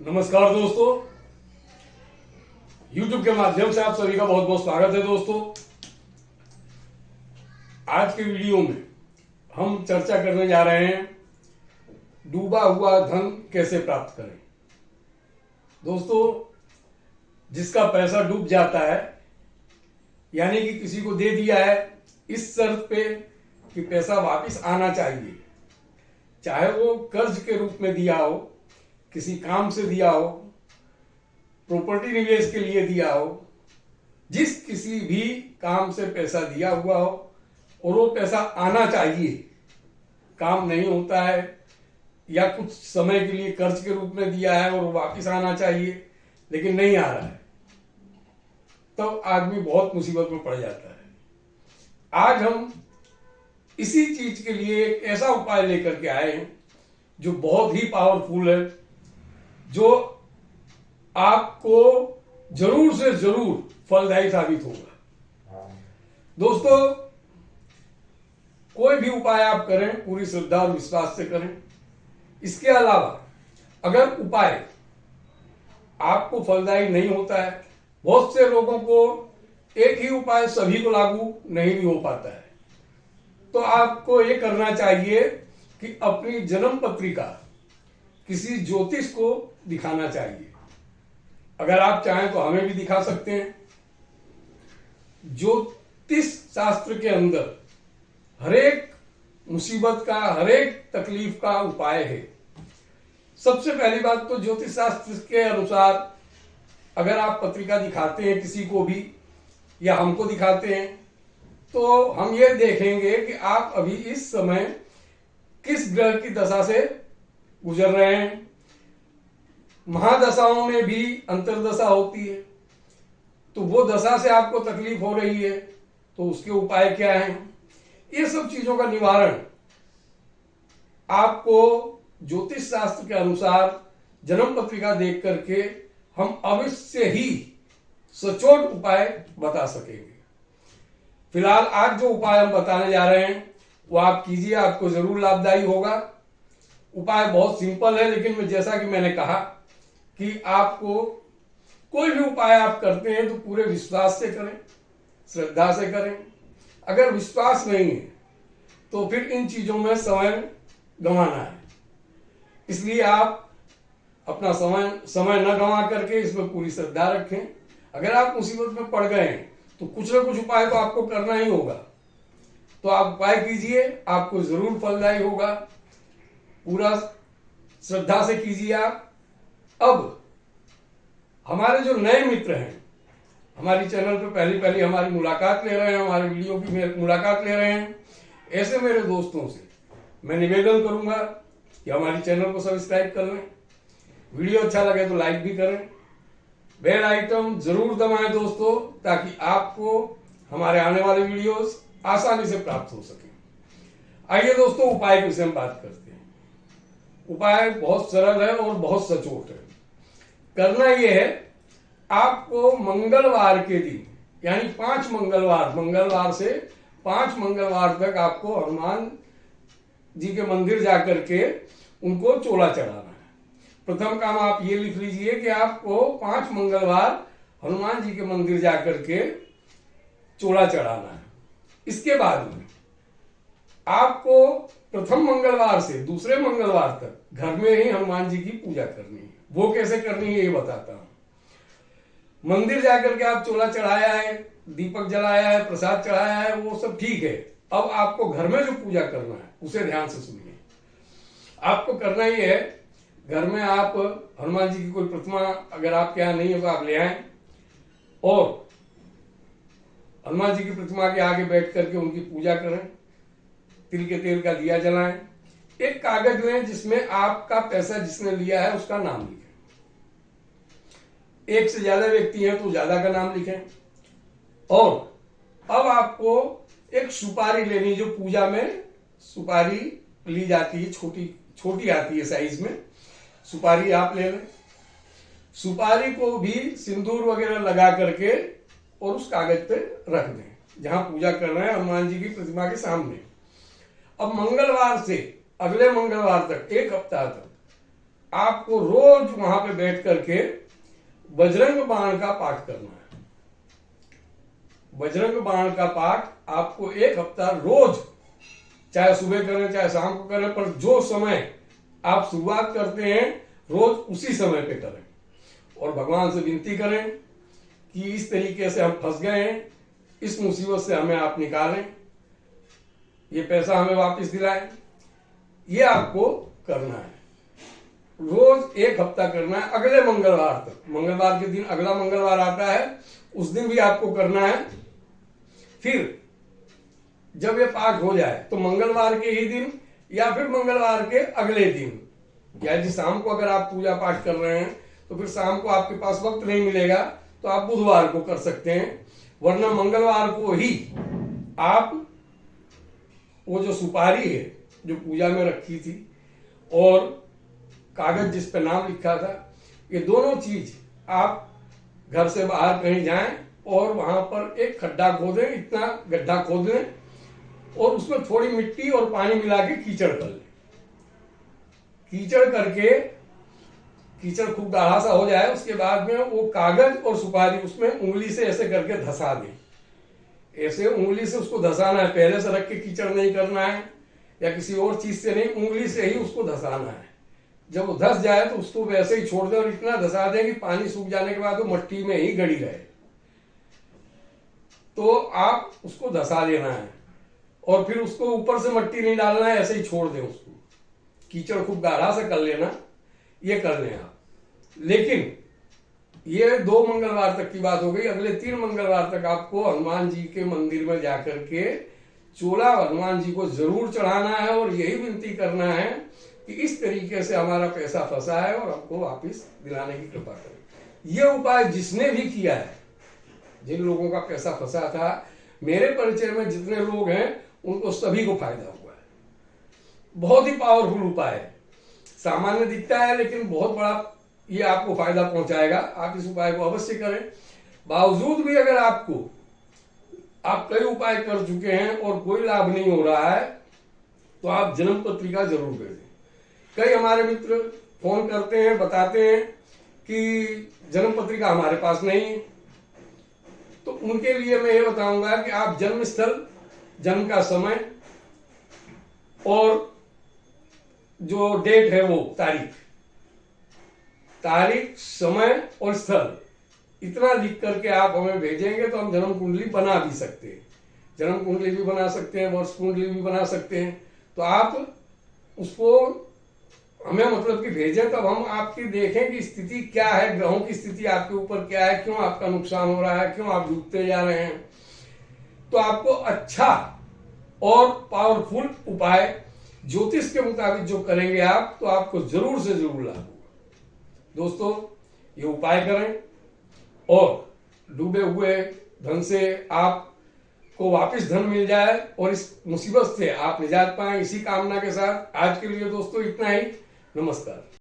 नमस्कार दोस्तों, YouTube के माध्यम से आप सभी का बहुत बहुत स्वागत है। दोस्तों, आज के वीडियो में हम चर्चा करने जा रहे हैं डूबा हुआ धन कैसे प्राप्त करें। दोस्तों, जिसका पैसा डूब जाता है, यानी कि किसी को दे दिया है इस शर्त पे कि पैसा वापस आना चाहिए, चाहे वो कर्ज के रूप में दिया हो, किसी काम से दिया हो, प्रॉपर्टी निवेश के लिए दिया हो, जिस किसी भी काम से पैसा दिया हुआ हो और वो पैसा आना चाहिए, काम नहीं होता है या कुछ समय के लिए कर्ज के रूप में दिया है और वो वापस आना चाहिए लेकिन नहीं आ रहा है, तो आदमी बहुत मुसीबत में पड़ जाता है। आज हम इसी चीज के लिए एक ऐसा उपाय लेकर के आए हैं जो बहुत ही पावरफुल है, जो आपको जरूर से जरूर फलदायी साबित होगा। दोस्तों, कोई भी उपाय आप करें पूरी श्रद्धा और विश्वास से करें। इसके अलावा अगर उपाय आपको फलदायी नहीं होता है, बहुत से लोगों को एक ही उपाय सभी को लागू नहीं भी हो पाता है, तो आपको ये करना चाहिए कि अपनी जन्म पत्रिका किसी ज्योतिष को दिखाना चाहिए। अगर आप चाहें तो हमें भी दिखा सकते हैं। ज्योतिष शास्त्र के अंदर हरेक मुसीबत का, हरेक तकलीफ का उपाय है। सबसे पहली बात तो ज्योतिष शास्त्र के अनुसार अगर आप पत्रिका दिखाते हैं किसी को भी या हमको दिखाते हैं, तो हम ये देखेंगे कि आप अभी इस समय किस ग्रह की दशा से गुजर रहे हैं। महादशाओं में भी अंतर्दशा होती है, तो वो दशा से आपको तकलीफ हो रही है तो उसके उपाय क्या हैं। ये सब चीजों का निवारण आपको ज्योतिष शास्त्र के अनुसार जन्म पत्रिका देख करके हम अवश्य ही सचोट उपाय बता सकेंगे। फिलहाल आज जो उपाय हम बताने जा रहे हैं वो आप कीजिए, आपको जरूर लाभदायी होगा। उपाय बहुत सिंपल है, लेकिन जैसा कि मैंने कहा कि आपको कोई भी उपाय आप करते हैं तो पूरे विश्वास से करें, श्रद्धा से करें। अगर विश्वास नहीं है तो फिर इन चीजों में समय गंवाना है, इसलिए आप अपना समय न गंवा करके इसमें पूरी श्रद्धा रखें। अगर आप मुसीबत में पड़ गए हैं तो कुछ ना कुछ उपाय तो आपको करना ही होगा, तो आप उपाय कीजिए, आपको जरूर फलदायी होगा। पूरा श्रद्धा से कीजिए आप। अब हमारे जो नए मित्र हैं, हमारी चैनल पे पहली हमारी मुलाकात ले रहे हैं, हमारे वीडियो की मुलाकात ले रहे हैं, ऐसे मेरे दोस्तों से मैं निवेदन करूंगा कि हमारी चैनल को सब्सक्राइब कर लें। वीडियो अच्छा लगे तो लाइक भी करें, बेल आइकन जरूर दबाएं दोस्तों, ताकि आपको हमारे आने वाले वीडियोस आसानी से प्राप्त हो सके। आइए दोस्तों, उपाय के विषय में बात करते हैं। उपाय बहुत सरल है और बहुत सचोट है। करना यह है, आपको मंगलवार के दिन, यानी 5 मंगलवार से 5 मंगलवार तक आपको हनुमान जी के मंदिर जाकर के उनको चोला चढ़ाना है। प्रथम काम आप ये लिख लीजिए कि आपको 5 मंगलवार हनुमान जी के मंदिर जाकर के चोला चढ़ाना है। इसके बाद में आपको प्रथम मंगलवार से दूसरे मंगलवार तक घर में ही हनुमान जी की पूजा करनी है। वो कैसे करनी है ये बताता हूं। मंदिर जाकर के आप चोला चढ़ाया है, दीपक जलाया है, प्रसाद चढ़ाया है, वो सब ठीक है। अब आपको घर में जो पूजा करना है उसे ध्यान से सुनिए। आपको करना ये है, घर में आप हनुमान जी की कोई प्रतिमा अगर आपके यहां नहीं है तो आप ले आए और हनुमान जी की प्रतिमा के आगे बैठ करके उनकी पूजा करें। तिल के तेल का दिया जलाएं। एक कागज लें जिसमें आपका पैसा जिसने लिया है उसका नाम लिखें। एक से ज्यादा व्यक्ति हैं तो ज्यादा का नाम लिखें। और अब आपको एक सुपारी लेनी, जो पूजा में सुपारी ली जाती है, छोटी आती है साइज में, सुपारी आप ले लें। सुपारी को भी सिंदूर वगैरह लगा करके और उस कागज पे रख दें जहां पूजा कर रहे हैं, हनुमान जी की प्रतिमा के सामने। अब मंगलवार से अगले मंगलवार तक, एक हफ्ता तक आपको रोज वहां पे बैठ करके बजरंग बाण का पाठ करना है। बजरंग बाण का पाठ आपको 1 हफ्ता रोज, चाहे सुबह करें चाहे शाम को करें, पर जो समय आप शुरुआत करते हैं रोज उसी समय पे करें और भगवान से विनती करें कि इस तरीके से हम फंस गए हैं, इस मुसीबत से हमें आप निकालें, ये पैसा हमें वापस दिलाएं। ये आपको करना है, रोज 1 हफ्ता करना है, अगले मंगलवार तक। मंगलवार के दिन अगला मंगलवार आता है, उस दिन भी आपको करना है। फिर जब ये पाठ हो जाए तो मंगलवार के ही दिन या फिर मंगलवार के अगले दिन, या शाम को अगर आप पूजा पाठ कर रहे हैं तो फिर शाम को आपके पास वक्त नहीं मिलेगा तो आप बुधवार को कर सकते हैं, वरना मंगलवार को ही आप वो जो सुपारी है जो पूजा में रखी थी और कागज जिस पे नाम लिखा था, ये दोनों चीज आप घर से बाहर कहीं जाएं और वहां पर एक खड्डा खोदें, इतना गड्ढा खोद लें और उसमें थोड़ी मिट्टी और पानी मिला के कीचड़ कर लें। कीचड़ करके, कीचड़ खूब गाढ़ा सा हो जाए, उसके बाद में वो कागज और सुपारी उसमें उंगली से ऐसे करके धसा दें। ऐसे उंगली से उसको धसाना है, पहले से रख के कीचड़ नहीं करना है या किसी और चीज से नहीं, उंगली से ही उसको धसाना है। जब वो धस जाए तो उसको वैसे ही छोड़ दें और इतना धसा दें कि पानी सूख जाने के बाद वो मट्टी में ही गड़ी रहे। तो आप उसको धसा देना है और फिर उसको ऊपर से मट्टी नहीं डालना है, ऐसे ही छोड़ दें उसको। कीचड़ खूब गाढ़ा से कर लेना, ये कर लें आप। लेकिन ये 2 मंगलवार तक की बात हो गई। अगले 3 मंगलवार तक आपको हनुमान जी के मंदिर में जाकर के चोला हनुमान जी को जरूर चढ़ाना है और यही विनती करना है कि इस तरीके से हमारा पैसा फंसा है और हमको वापस दिलाने की कृपा करें। ये उपाय जिसने भी किया है, जिन लोगों का पैसा फंसा था, मेरे परिचय में जितने लोग हैं उनको सभी को फायदा हुआ है। बहुत ही पावरफुल उपाय है, सामान्य दिखता है लेकिन बहुत बड़ा ये आपको फायदा पहुंचाएगा। आप इस उपाय को अवश्य करें। बावजूद भी अगर आप कई उपाय कर चुके हैं और कोई लाभ नहीं हो रहा है तो आप जन्म पत्रिका जरूर भेजें। कई हमारे मित्र फोन करते हैं, बताते हैं कि जन्म पत्रिका हमारे पास नहीं है, तो उनके लिए मैं ये बताऊंगा कि आप जन्म स्थल, जन्म का समय और जो डेट है वो तारीख, समय और स्थल, इतना लिख करके आप हमें भेजेंगे तो हम जन्म कुंडली बना भी सकते हैं। जन्म कुंडली भी बना सकते हैं, वर्ष कुंडली भी बना सकते हैं। तो आप उसको हमें मतलब कि भेजें, तब हम आपकी देखें कि स्थिति क्या है, ग्रहों की स्थिति आपके ऊपर क्या है, क्यों आपका नुकसान हो रहा है, क्यों आप डूबते जा रहे हैं। तो आपको अच्छा और पावरफुल उपाय ज्योतिष के मुताबिक जो करेंगे आप, तो आपको जरूर से जरूर लाभ होगा। दोस्तों, ये उपाय करें और डूबे हुए धन से आपको वापस धन मिल जाए और इस मुसीबत से आप निजात पाएं, इसी कामना के साथ आज के लिए दोस्तों इतना ही। नमस्कार।